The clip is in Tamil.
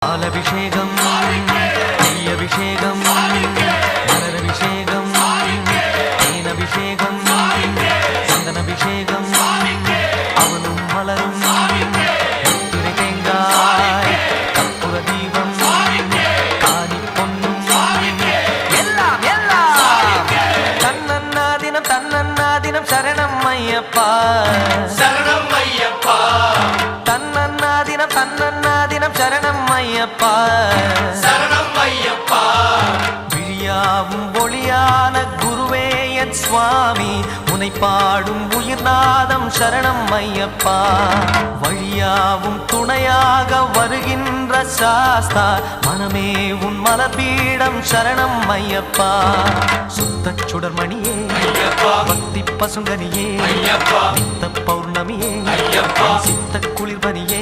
பாலபிஷேகம் நெய்யபிஷேகம் மலரபிஷேகம் தேனபிஷேகம் சந்தனபிஷேகம் அவனும் மலரும் முத்திரை தேங்காய் கற்பூர தீபம் காணி பொன்னும் எல்லாம் எல்லாம் தன்னன்னாதினம் சரணம் ஐயப்பா சரணம் ஐயப்பா தன்னன்னாதினம் சரணம் ஐயப்பா சரணம் ஐயப்பா விழியாவும் ஒளியான குருவே என் சுவாமி உனை பாடும் உயிர்நாதம் சரணம் ஐயப்பா வழியாவும் துணையாக வருகின்ற சாஸ்தா மனமே உன் மலபீடம் சரணம் ஐயப்பா சுத்த சுடர்மணியே பக்தி பசுங்கனியே நித்த பௌர்ணமியே சித்த குளிர்பனியே